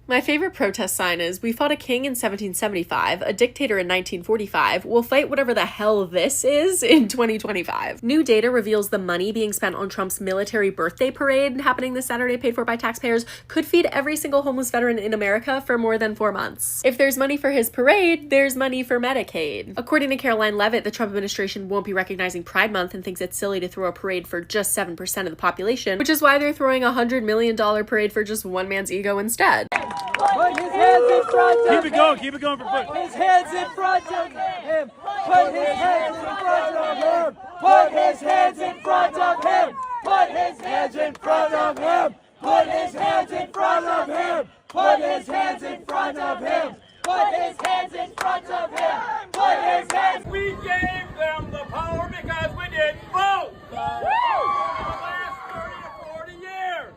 My favorite protest sign is, we fought a king in 1775, a dictator in 1945, we'll fight whatever the hell this is in 2025. New data reveals the money being spent on Trump's military birthday parade happening this Saturday, paid for by taxpayers, could feed every single homeless veteran in America for more than 4 months. If there's money for his parade, there's money for Medicaid. According to Caroline Leavitt, the Trump administration won't be recognizing Pride Month and thinks it's silly to throw a parade for just 7% of the population, which is why they're throwing a $100 million parade for just one man's ego instead. Put his hands in front of him. Keep it going for foot. Put his hands in front of him. Put his hands in front of him. Put his hands in front of him. Put his hands in front of him. Put his hands in front of him. Put his hands in front of him. Put his hands in front of him. Put his hands. We gave them the power because we didn't vote. For the last 30 to 40 years,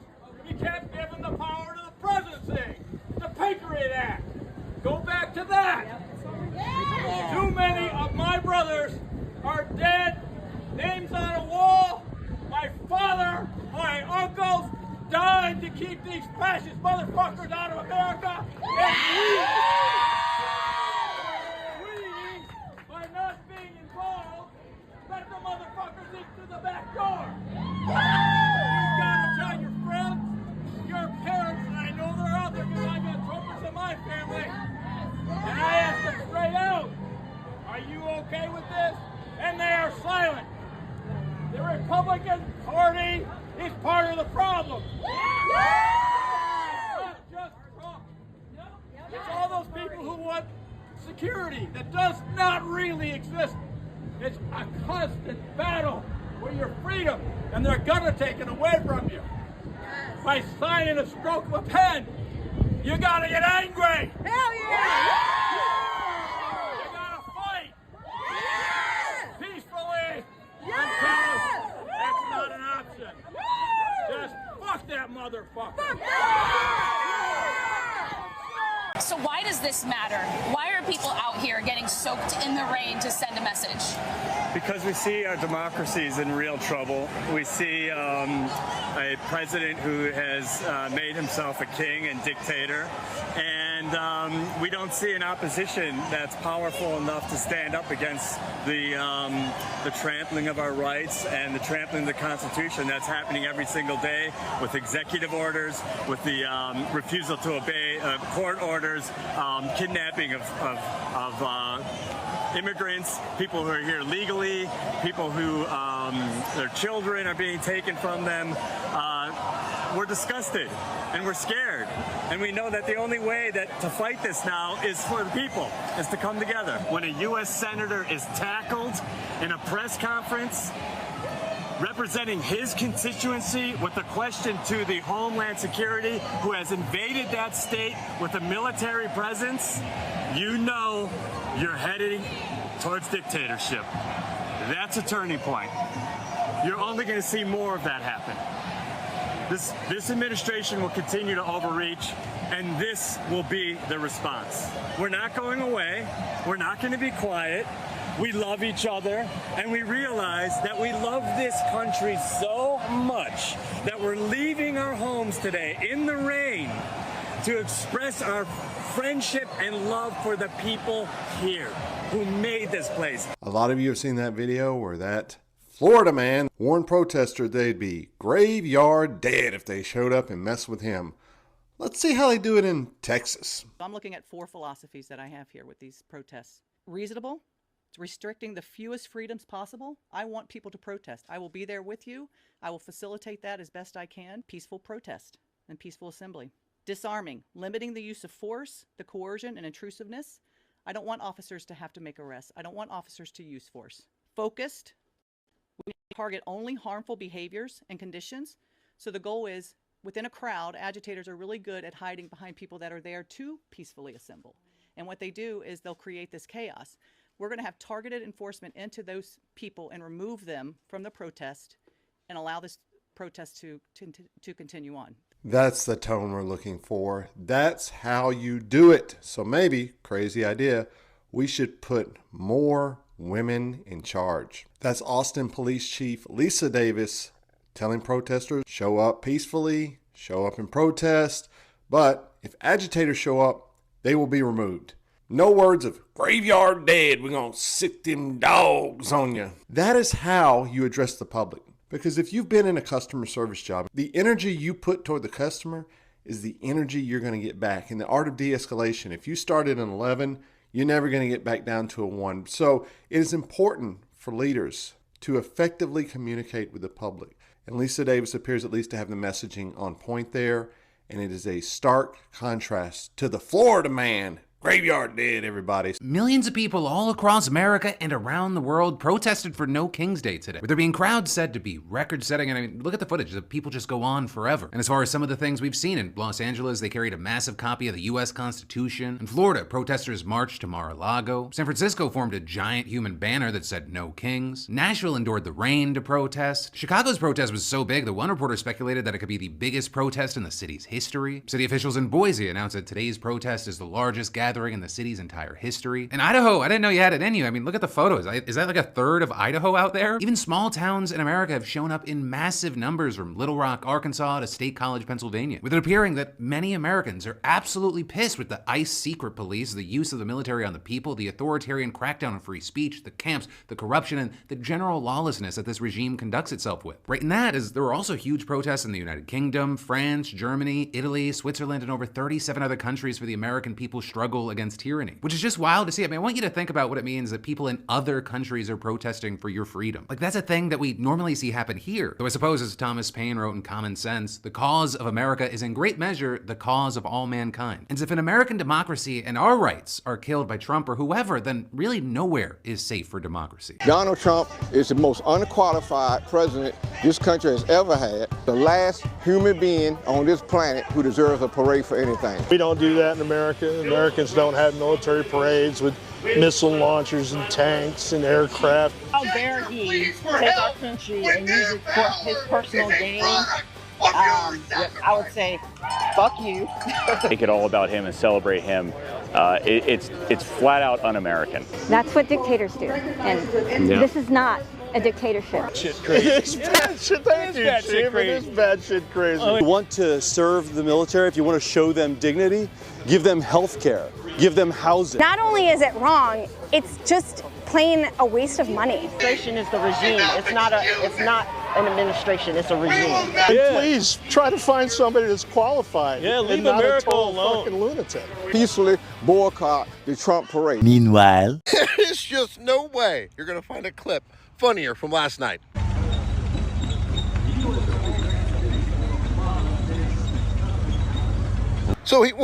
we kept giving the power to the presidency. The Patriot Act. Go back to that. Too many of my brothers are dead. Names on a wall. My father, my uncles died to keep these fascist motherfuckers out of America. And we, by not being involved, let the motherfuckers into the back door. You gotta tell your friends, your parents, and I know they're out there because I got trumpets in my family. And I asked them straight out, are you okay with this? And they are silent. The Republican Party is part of the problem. It's not just Trump. It's all those people who want security that does not really exist. It's a constant battle for your freedom, and they're gonna take it away from you. By signing a stroke of a pen, you gotta get angry. Hell yeah! You gotta fight peacefully until that's not an option. Just fuck that motherfucker. So why does this matter? Why are people out here getting soaked in the rain to send a message? Because we see our democracy is in real trouble. We see a president who has made himself a king and dictator, and we don't see an opposition that's powerful enough to stand up against the trampling of our rights and the trampling of the Constitution that's happening every single day with executive orders, with the refusal to obey court orders, kidnapping of immigrants, people who are here legally, people who their children are being taken from them. We're disgusted and we're scared, and we know that the only way that to fight this now is for the people, is to come together. When a U.S. senator is tackled in a press conference representing his constituency with a question to the Homeland Security, who has invaded that state with a military presence, you know you're heading towards dictatorship. That's a turning point. You're only going to see more of that happen. This administration will continue to overreach, and this will be the response. We're not going away. We're not going to be quiet. We love each other, and we realize that we love this country so much that we're leaving our homes today in the rain to express our friendship and love for the people here who made this place. A lot of you have seen that video where that Florida man warned protesters they'd be graveyard dead if they showed up and messed with him. Let's see how they do it in Texas. I'm looking at 4 philosophies that I have here with these protests. Reasonable. It's restricting the fewest freedoms possible. I want people to protest. I will be there with you. I will facilitate that as best I can. Peaceful protest and peaceful assembly. Disarming. Limiting the use of force, the coercion, and intrusiveness. I don't want officers to have to make arrests. I don't want officers to use force. Focused. We target only harmful behaviors and conditions. So the goal is, within a crowd, agitators are really good at hiding behind people that are there to peacefully assemble. And what they do is they'll create this chaos. We're going to have targeted enforcement into those people and remove them from the protest and allow this protest to continue on. That's the tone we're looking for. That's how you do it. So maybe, crazy idea, we should put more women in charge. That's Austin Police Chief Lisa Davis telling protesters, show up peacefully, show up in protest, but if agitators show up, they will be removed. No words of graveyard dead, we're going to sick them dogs on you. That is how you address the public. Because if you've been in a customer service job, the energy you put toward the customer is the energy you're going to get back. In the art of de-escalation, if you start at an 11, you're never going to get back down to a 1. So it is important for leaders to effectively communicate with the public. And Lisa Davis appears at least to have the messaging on point there. And it is a stark contrast to the Florida man. Graveyard dead, everybody. Millions of people all across America and around the world protested for No King's Day today, with there being crowds said to be record-setting. And I mean, look at the footage. The people just go on forever. And as far as some of the things we've seen in Los Angeles, they carried a massive copy of the U.S. Constitution. In Florida, protesters marched to Mar-a-Lago. San Francisco formed a giant human banner that said No Kings. Nashville endured the rain to protest. Chicago's protest was so big that one reporter speculated that it could be the biggest protest in the city's history. City officials in Boise announced that today's protest is the largest gathering in the city's entire history. In Idaho, I didn't know you had it in you. I mean, look at the photos. Is that like a third of Idaho out there? Even small towns in America have shown up in massive numbers, from Little Rock, Arkansas to State College, Pennsylvania, with it appearing that many Americans are absolutely pissed with the ICE secret police, the use of the military on the people, the authoritarian crackdown on free speech, the camps, the corruption, and the general lawlessness that this regime conducts itself with. Right in that is there were also huge protests in the United Kingdom, France, Germany, Italy, Switzerland, and over 37 other countries for the American people's struggle against tyranny, which is just wild to see. I mean, I want you to think about what it means that people in other countries are protesting for your freedom. Like, that's a thing that we normally see happen here. Though I suppose, as Thomas Paine wrote in Common Sense, the cause of America is in great measure the cause of all mankind. And if an American democracy and our rights are killed by Trump or whoever, then really nowhere is safe for democracy. Donald Trump is the most unqualified president this country has ever had, the last human being on this planet who deserves a parade for anything. We don't do that in America. Americans don't have military parades with missile launchers and tanks and aircraft. How dare he take our country and use it for his personal gain? I would say, fuck you. Make it all about him and celebrate him. It's flat out un-American. That's what dictators do, and this is not a dictatorship. Shit crazy. It's bad shit. Thank you, Chief. It is bad shit crazy. If you want to serve the military, if you want to show them dignity, give them health care, give them housing. Not only is it wrong, it's just plain a waste of money. Administration is the regime. It's not an administration. It's a regime. And please try to find somebody that's qualified. Yeah, leave America alone. Fucking lunatic. Peacefully boycott the Trump parade. Meanwhile, there's just no way you're going to find a clip funnier from last night. So he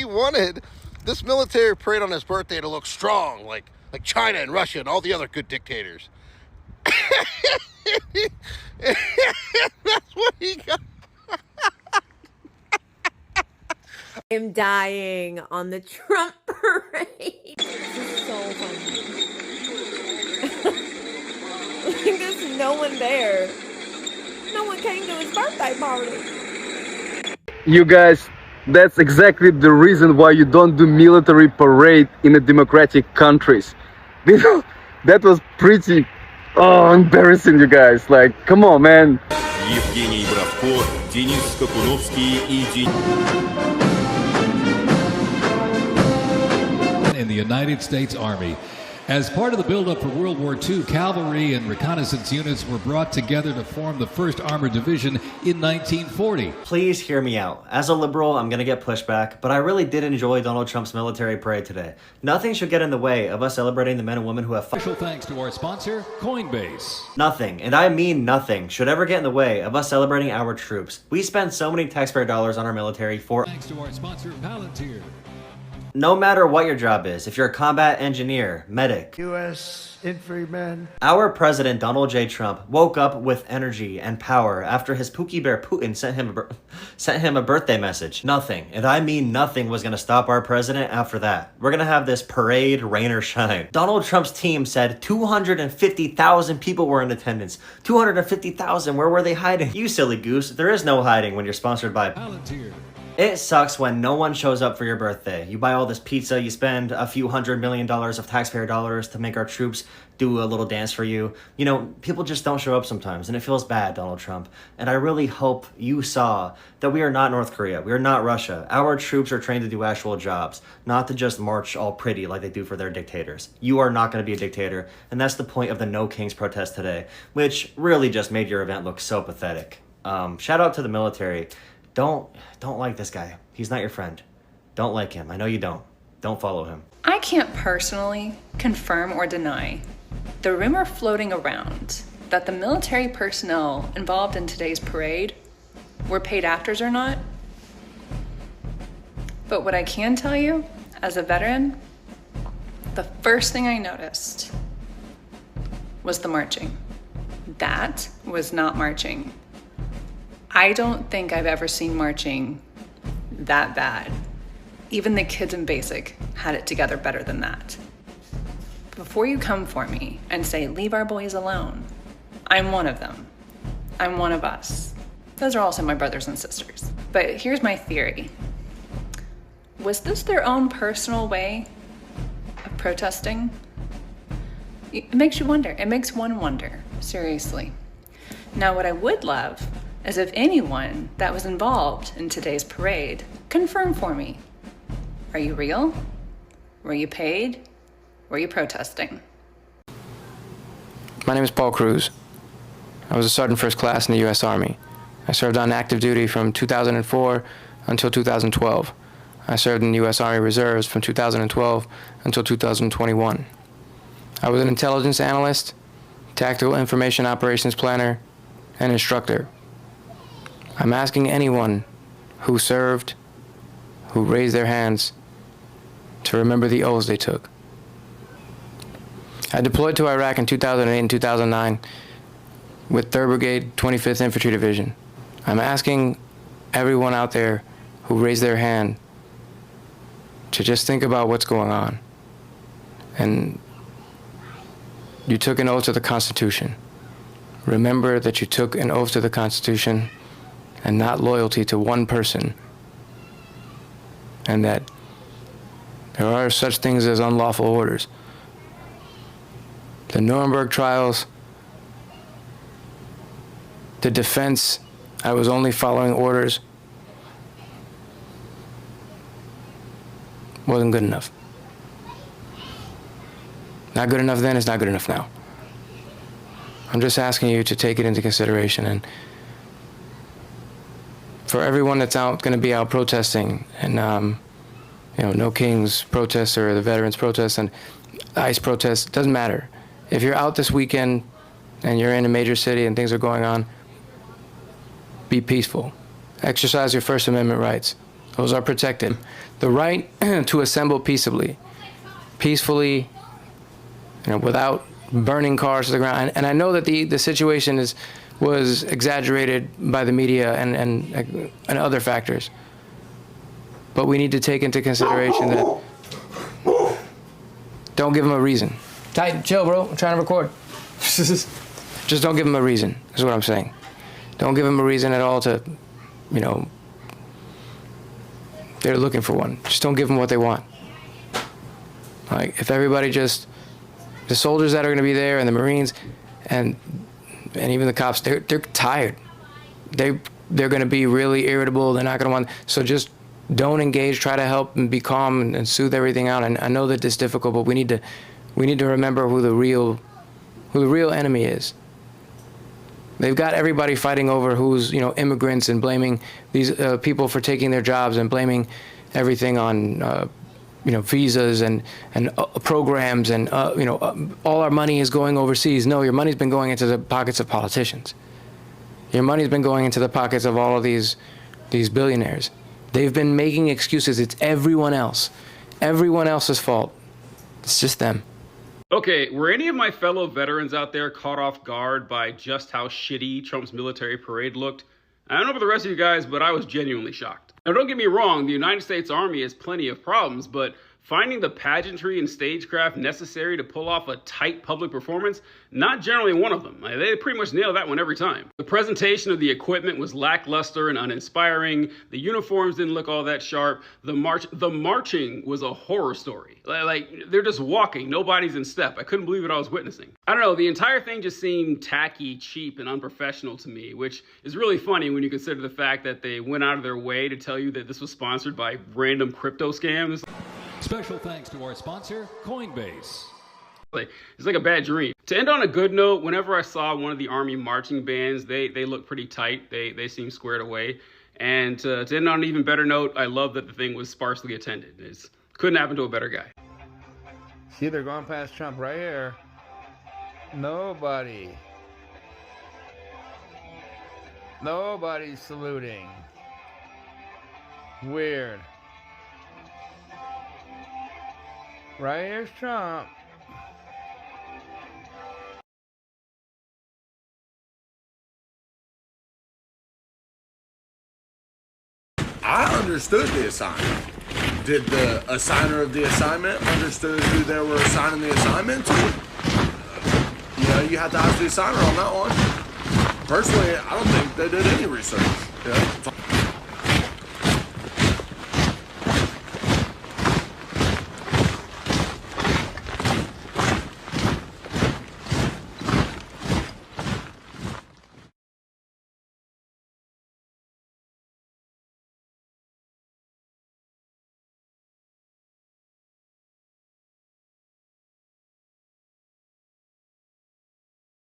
wanted this military parade on his birthday to look strong, like China and Russia and all the other good dictators. That's what he got. I'm dying on the Trump parade. This is so funny. Like, there's no one there. No one came to his birthday party. You guys, that's exactly the reason why you don't do military parade in a democratic countries. That was pretty embarrassing, you guys. Like, come on, man. In the United States Army. As part of the buildup for World War II, cavalry and reconnaissance units were brought together to form the 1st Armored Division in 1940. Please hear me out. As a liberal, I'm going to get pushback, but I really did enjoy Donald Trump's military parade today. Nothing should get in the way of us celebrating the men and women who have Special thanks to our sponsor, Coinbase. Nothing, and I mean nothing, should ever get in the way of us celebrating our troops. We spend so many taxpayer dollars on our military for... Thanks to our sponsor, Palantir. No matter what your job is, if you're a combat engineer, medic, U.S. infantryman. Our president, Donald J. Trump, woke up with energy and power after his Pookie Bear Putin sent him a birthday message. Nothing, and I mean nothing, was going to stop our president after that. We're going to have this parade, rain or shine. Donald Trump's team said 250,000 people were in attendance. 250,000, where were they hiding? You silly goose, there is no hiding when you're sponsored by Palantir. It sucks when no one shows up for your birthday. You buy all this pizza, you spend a few $100 million of taxpayer dollars to make our troops do a little dance for you. You know, people just don't show up sometimes, and it feels bad, Donald Trump. And I really hope you saw that we are not North Korea. We are not Russia. Our troops are trained to do actual jobs, not to just march all pretty like they do for their dictators. You are not going to be a dictator, and that's the point of the No Kings protest today, which really just made your event look so pathetic. Shout out to the military. Don't like this guy. He's not your friend. Don't like him. I know you don't. Don't follow him. I can't personally confirm or deny the rumor floating around that the military personnel involved in today's parade were paid actors or not. But what I can tell you, as a veteran, the first thing I noticed was the marching. That was not marching. I don't think I've ever seen marching that bad. Even the kids in basic had it together better than that. Before you come for me and say, leave our boys alone, I'm one of them. I'm one of us. Those are also my brothers and sisters. But here's my theory. Was this their own personal way of protesting? It makes you wonder. It makes one wonder, seriously. Now, what I would love is if anyone that was involved in today's parade confirm for me. Are you real? Were you paid? Were you protesting? My name is Paul Cruz. I was a sergeant first class in the U.S. Army. I served on active duty from 2004 until 2012. I served in the U.S. Army Reserves from 2012 until 2021. I was an intelligence analyst, tactical information operations planner, and instructor. I'm asking anyone who served, who raised their hands, to remember the oaths they took. I deployed to Iraq in 2008 and 2009 with 3rd Brigade, 25th Infantry Division. I'm asking everyone out there who raised their hand to just think about what's going on. And you took an oath to the Constitution. Remember that you took an oath to the Constitution and not loyalty to one person, and that there are such things as unlawful orders. The Nuremberg trials, the defense, I was only following orders, wasn't good enough. Not good enough then, it's not good enough now. I'm just asking you to take it into consideration, and for everyone that's going to be out protesting, and No Kings protests or the veterans protests and ICE protests, doesn't matter. If you're out this weekend and you're in a major city and things are going on, be peaceful. Exercise your First Amendment rights. Those are protected. The right to assemble peaceably, without burning cars to the ground. And I know that the situation was exaggerated by the media and other factors. But we need to take into consideration that don't give them a reason. Tight, chill, bro. I'm trying to record. Just don't give them a reason, is what I'm saying. Don't give them a reason at all to, they're looking for one. Just don't give them what they want. Like, if everybody just, the soldiers that are going to be there and the Marines and even the cops, they're tired. They're going to be really irritable. They're not going to want, so just don't engage, try to help and be calm and soothe everything out. And I know that it's difficult, but we need to remember who the real enemy is. They've got everybody fighting over who's, immigrants, and blaming these people for taking their jobs and blaming everything on, visas and programs and, all our money is going overseas. No, your money's been going into the pockets of politicians. Your money's been going into the pockets of all of these billionaires. They've been making excuses. It's everyone else. Everyone else's fault. It's just them. Okay, were any of my fellow veterans out there caught off guard by just how shitty Trump's military parade looked? I don't know about the rest of you guys, but I was genuinely shocked. Now, don't get me wrong, the United States Army has plenty of problems, but Finding the pageantry and stagecraft necessary to pull off a tight public performance, not generally one of them. They pretty much nail that one every time. The presentation of the equipment was lackluster and uninspiring. The uniforms didn't look all that sharp. The marching was a horror story. Like, they're just walking, nobody's in step. I couldn't believe what I was witnessing. I don't know, the entire thing just seemed tacky, cheap, and unprofessional to me, which is really funny when you consider the fact that they went out of their way to tell you that this was sponsored by random crypto scams. Special thanks to our sponsor, Coinbase. It's like a bad dream. To end on a good note, whenever I saw one of the Army marching bands, they looked pretty tight. They seemed squared away. And to end on an even better note, I love that the thing was sparsely attended. It couldn't happen to a better guy. See, they're going past Trump right here. Nobody's saluting. Weird. Right here's Trump. I understood the assignment. Did the assigner of the assignment understood who they were assigning the assignment to? You know, you have to ask the assigner on that one. Personally, I don't think they did any research. Yeah.